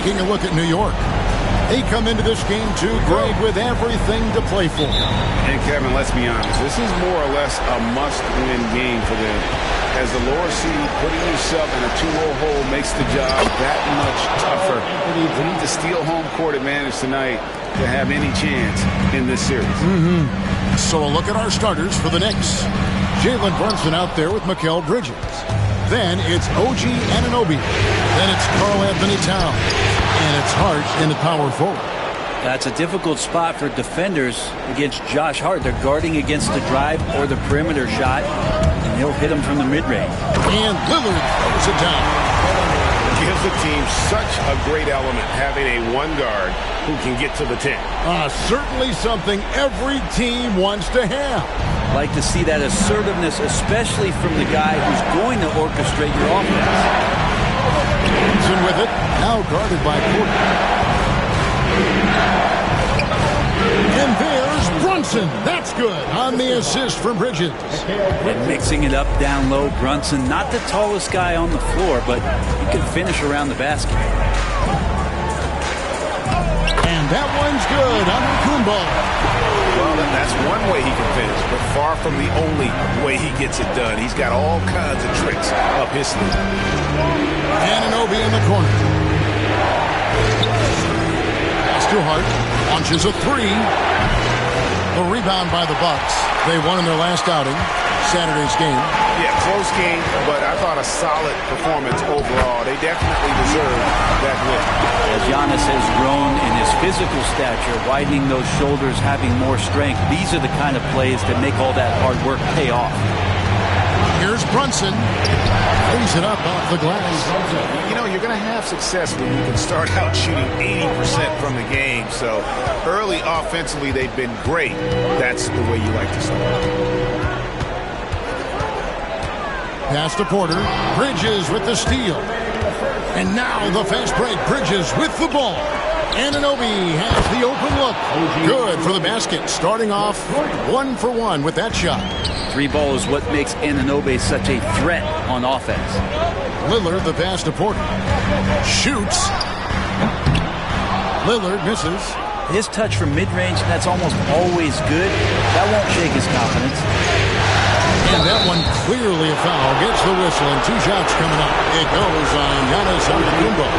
Taking a look at New York. They come into this game too, Greg, with everything to play for. And Kevin, let's be honest, this is more or less a must-win game for them. As the lower seed, putting yourself in a 2-0 hole makes the job that much tougher. They need to steal home court advantage tonight to have any chance in this series. So a look at our starters for the Knicks. Jalen Brunson out there with Mikal Bridges. Then it's OG Anunoby. Then it's Karl Anthony Towns. And it's Hart in the power forward. That's a difficult spot for defenders against Josh Hart. They're guarding against the drive or the perimeter shot, and he'll hit him from the mid-range. And Lillard throws it down. Gives the team such a great element having a one guard who can get to the 10. Certainly something every team wants to have. Like to see that assertiveness, especially from the guy who's going to orchestrate your offense. Brunson with it, now guarded by Porter. And there's Brunson. That's good on the assist from Bridges. And mixing it up down low, Brunson, not the tallest guy on the floor, but he can finish around the basket. And that one's good under Kumbo. Well, that's one way he can finish, but far from the only way he gets it done. He's got all kinds of tricks up his sleeve. Anunoby in the corner. Pass to Hart. Launches a three. A rebound by the Bucks. They won in their last outing, Saturday's game. Yeah, close game, but I thought a solid performance overall. They definitely deserve that win. As Giannis has grown in his physical stature, widening those shoulders, having more strength, these are the kind of plays that make all that hard work pay off. Here's Brunson. Lays it up off the glass. You know, you're going to have success when you can start out shooting 80% from the game. So early offensively, they've been great. That's the way you like to start. Pass to Porter. Bridges with the steal. And now the fast break. Bridges with the ball. Anunoby has the open look. Good for the basket. Starting off 1 for 1 with that shot. Three ball is what makes Anunoby such a threat on offense. Lillard, the pass to Porter. Shoots. Lillard misses. His touch from mid-range, that's almost always good. That won't shake his confidence. And that one clearly a foul. Gets the whistle and 2 shots coming up. It goes on Giannis Antetokounmpo.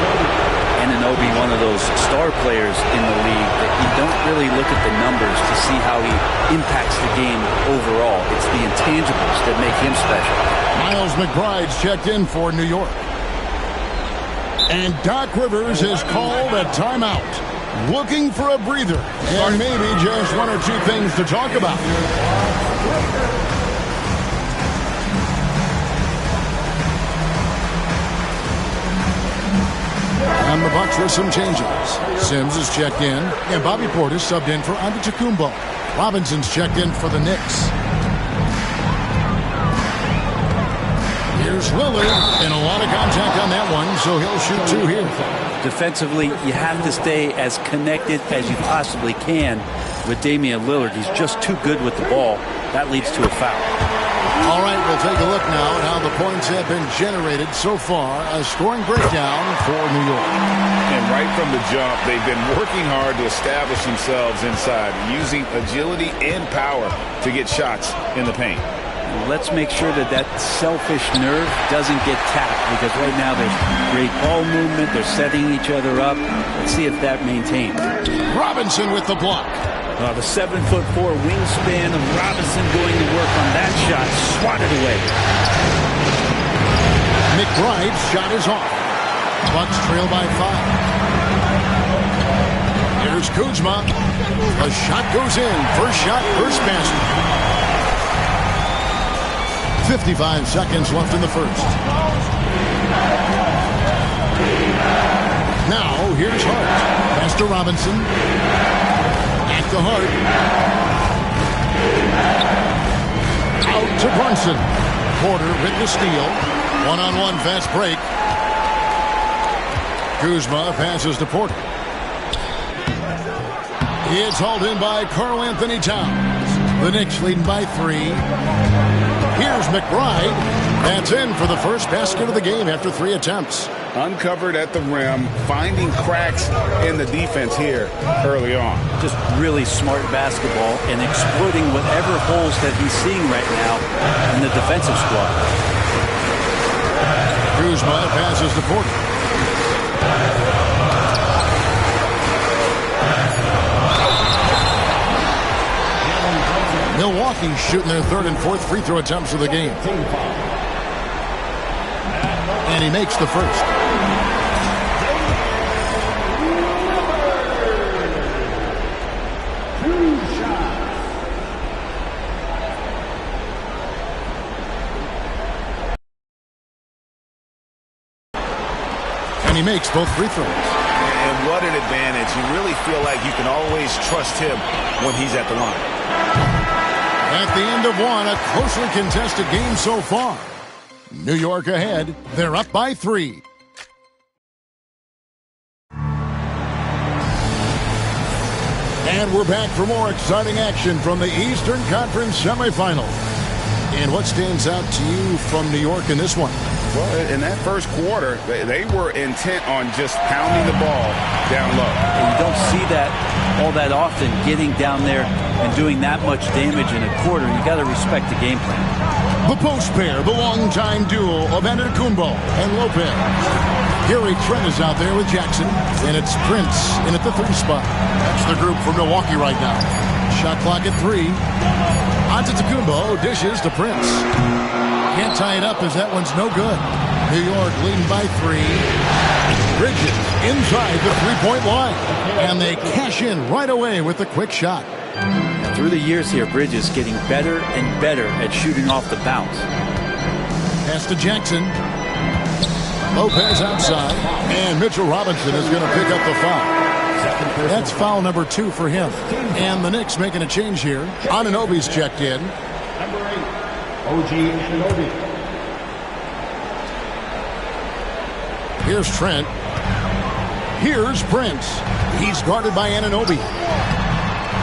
Anunoby, one of those star players in the league that you don't really look at the numbers to see how he impacts the game overall. It's the intangibles that make him special. Miles McBride's checked in for New York. And Doc Rivers has called a timeout. Looking for a breather. And maybe just 1 or 2 things to talk about. And the Bucks with some changes. Sims is checked in, and Bobby Portis subbed in for Antetokounmpo. Robinson's checked in for the Knicks. Here's Lillard, and a lot of contact on that one, so he'll shoot 2 here. Defensively, you have to stay as connected as you possibly can with Damian Lillard. He's just too good with the ball. That leads to a foul. All right, we'll take a look now at how the points have been generated so far. A scoring breakdown for New York. And right from the jump, they've been working hard to establish themselves inside, using agility and power to get shots in the paint. Let's make sure that that selfish nerve doesn't get tapped, because right now there's great ball movement. They're setting each other up. Let's see if that maintains. Robinson with the block. The 7'4" wingspan of Robinson going to work on that shot. Swatted away. McBride's shot is off. Bucks trail by 5. Here's Kuzma. The shot goes in. First shot, first basket. 55 seconds left in the first. Now, here's Hart. Pass to Robinson. Back to Hart. Out to Brunson. Porter with the steal. One-on-one fast break. Kuzma passes to Porter. It's hauled in by Karl Anthony Towns. The Knicks leading by 3. Here's McBride. That's in for the first basket of the game after 3 attempts. Uncovered at the rim, finding cracks in the defense here early on. Just really smart basketball and exploiting whatever holes that he's seeing right now in the defensive squad. Kuzma passes to Porter. Milwaukee shooting their third and fourth free throw attempts of the game. And he makes the first. And he makes both free throws. And what an advantage. You really feel like you can always trust him when he's at the line. At the end of one, a closely contested game so far. New York ahead. They're up by 3. And we're back for more exciting action from the Eastern Conference semifinals. And what stands out to you from New York in this one? Well, in that first quarter, they were intent on just pounding the ball down low. And you don't see that all that often, getting down there and doing that much damage in a quarter. You got to respect the game plan. The post pair, the longtime duo of Antetokounmpo and Lopez. Gary Trent is out there with Jackson, and it's Prince in at the 3 spot. That's the group for Milwaukee right now. Shot clock at 3. Antetokounmpo dishes to Prince. Can't tie it up as that one's no good. New York leading by 3. Bridges inside the three-point line. And they cash in right away with the quick shot. Through the years here, Bridges getting better and better at shooting off the bounce. Pass to Jackson. Lopez outside. And Mitchell Robinson is going to pick up the foul. That's foul number 2 for him. And the Knicks making a change here. Anunoby's checked in. Number 8. OG Anunoby. Here's Trent. Here's Prince. He's guarded by Anunoby.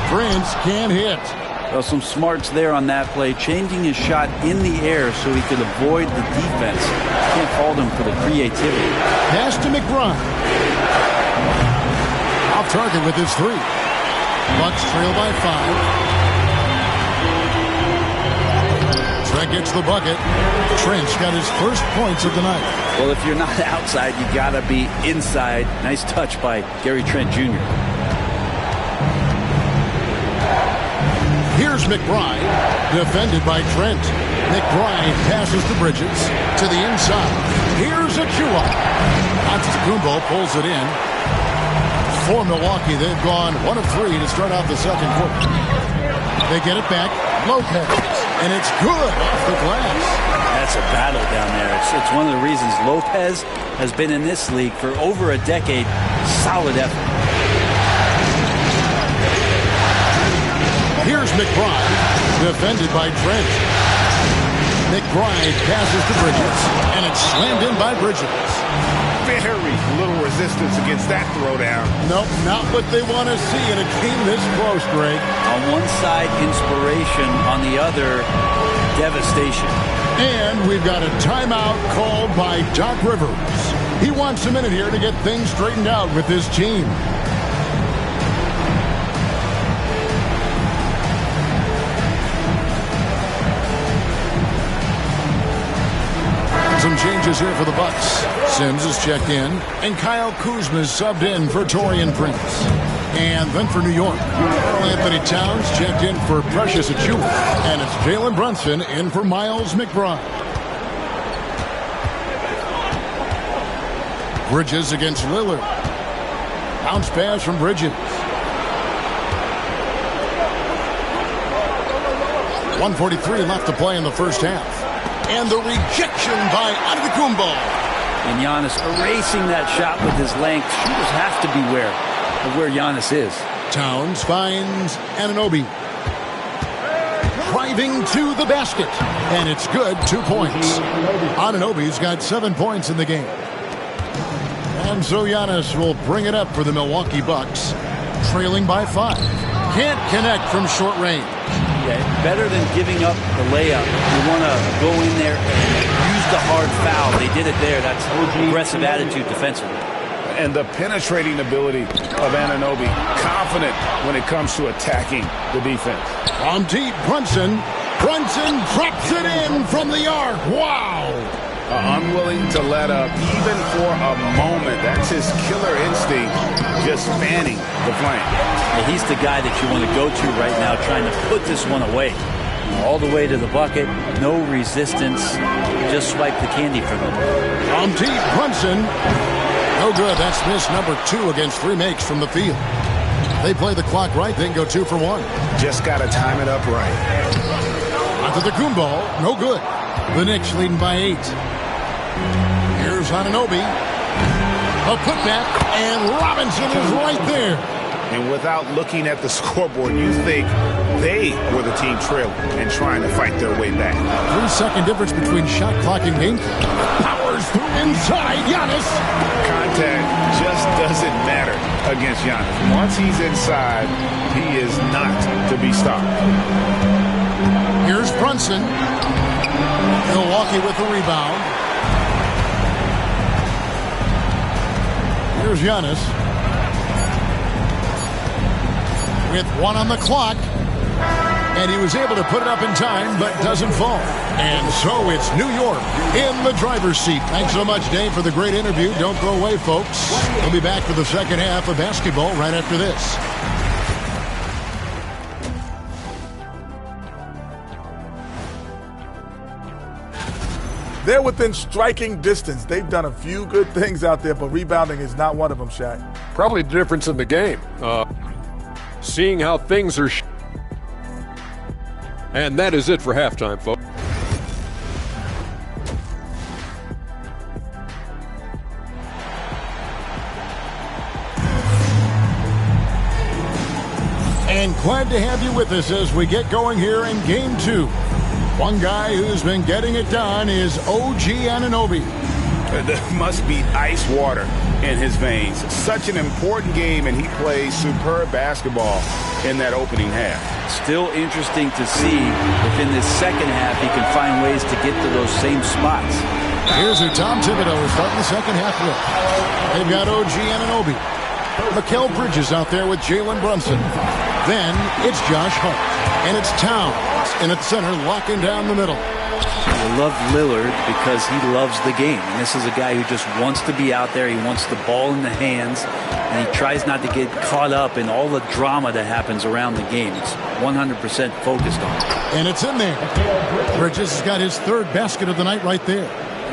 Prince can't hit. Well, some smarts there on that play, changing his shot in the air so he could avoid the defense. Can't fault him for the creativity. Pass to McBride. Off target with his 3. Bucks trail by 5. Trent gets the bucket. Trent's got his first points of the night. Well, if you're not outside, you got to be inside. Nice touch by Gary Trent Jr. Here's McBride, defended by Trent. McBride passes to Bridges to the inside. Here's Achua. Antetokounmpo pulls it in. For Milwaukee, they've gone 1 of 3 to start out the second quarter. They get it back. Lopez. And it's good off the glass. That's a battle down there. It's one of the reasons Lopez has been in this league for over a decade. Solid effort. Here's McBride, defended by Trent. McBride passes to Bridges, and it's slammed in by Bridges. Very little resistance against that throwdown. Nope, not what they want to see in a game this close, Greg. On one side, inspiration. On the other, devastation. And we've got a timeout called by Doc Rivers. He wants a minute here to get things straightened out with his team. Some changes here for the Bucks. Sims is checked in, and Kyle Kuzma is subbed in for Taurean Prince. And then for New York, Karl Anthony Towns checked in for Precious Achua, and it's Jalen Brunson in for Miles McBride. Bridges against Lillard. Bounce pass from Bridges. 1:43 left to play in the first half. And the rejection by Antetokounmpo. And Giannis erasing that shot with his length. Shooters have to beware of where Giannis is. Towns finds Anunoby. Driving to the basket. And it's good, 2 points. Anunoby's got 7 points in the game. And so Giannis will bring it up for the Milwaukee Bucks. Trailing by 5. Can't connect from short range. Yeah, better than giving up the layup. You want to go in there and use the hard foul. They did it there. That's aggressive attitude defensively. And the penetrating ability of Anunoby, confident when it comes to attacking the defense. On deep, Brunson. Brunson drops it in from the arc. Wow! Unwilling to let up even for a moment. That's his killer instinct, just fanning the flame. Yeah, he's the guy that you want to go to right now, trying to put this one away. All the way to the bucket, no resistance, just swipe the candy from him. On deep, Brunson. No good. That's miss number 2 against 3 makes from the field. They play the clock right, they can go 2 for 1. Just got to time it up right. Onto the Kumbo. No good. The Knicks leading by 8. Here's Anunoby. A putback, and Robinson is right there. And without looking at the scoreboard, you think they were the team trailing and trying to fight their way back. 3-second difference between shot clock and game clock. Powers through inside. Giannis. Contact just doesn't matter against Giannis. Once he's inside, he is not to be stopped. Here's Brunson. Milwaukee with the rebound. Here's Giannis. With 1 on the clock. And he was able to put it up in time, but doesn't fall. And so it's New York in the driver's seat. Thanks so much, Dave, for the great interview. Don't go away, folks. We'll be back for the second half of basketball right after this. They're within striking distance. They've done a few good things out there, but rebounding is not one of them, Shaq. Probably the difference in the game. Seeing how things are. And that is it for halftime, folks. And glad to have you with us as we get going here in game 2. One guy who's been getting it done is OG Anunoby. There must be ice water in his veins. Such an important game, and he plays superb basketball in that opening half. Still interesting to see if in this second half he can find ways to get to those same spots. Here's who Tom Thibodeau is starting the second half with. They've got OG Anunoby. Mikal Bridges out there with Jalen Brunson. Then it's Josh Hart. And it's Towns in at center, locking down the middle. I love Lillard because he loves the game. And this is a guy who just wants to be out there. He wants the ball in the hands. And he tries not to get caught up in all the drama that happens around the game. It's 100% focused on it. And it's in there. Bridges has got his 3rd basket of the night right there.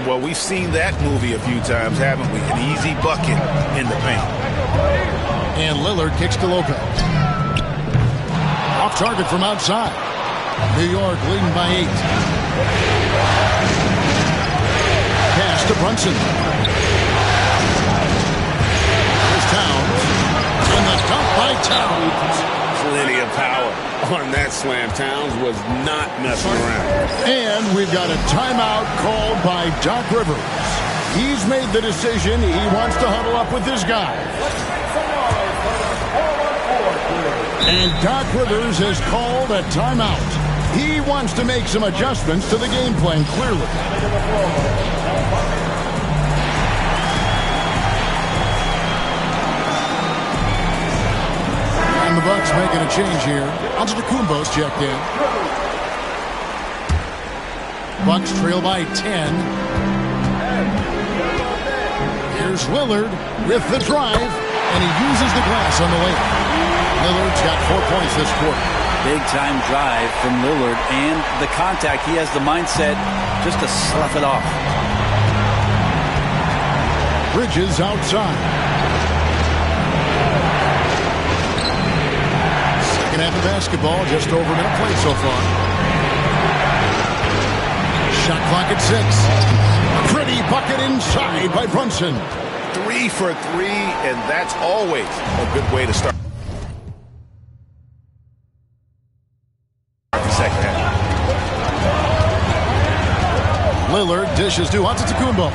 Well, we've seen that movie a few times, haven't we? An easy bucket in the paint. And Lillard kicks to Lopez. Off target from outside. New York leading by 8. Pass to Brunson. Here's Towns. And the dunk by Towns. Plenty of power on that slam. Towns was not messing around. And we've got a timeout called by Doc Rivers. He's made the decision. He wants to huddle up with his guys. And Doc Rivers has called a timeout. He wants to make some adjustments to the game plan, clearly. And the Bucks making a change here. Antetokounmpo's checked in. Bucks trail by 10. Here's Lillard with the drive, and he uses the glass on the layup. Lillard's got 4 points this quarter. Big-time drive from Lillard, and the contact. He has the mindset just to slough it off. Bridges outside. Second half of basketball, just over a minute played so far. Shot clock at 6. Pretty bucket inside by Brunson. 3 for 3, and that's always a good way to start. Lillard dishes to Antetokounmpo.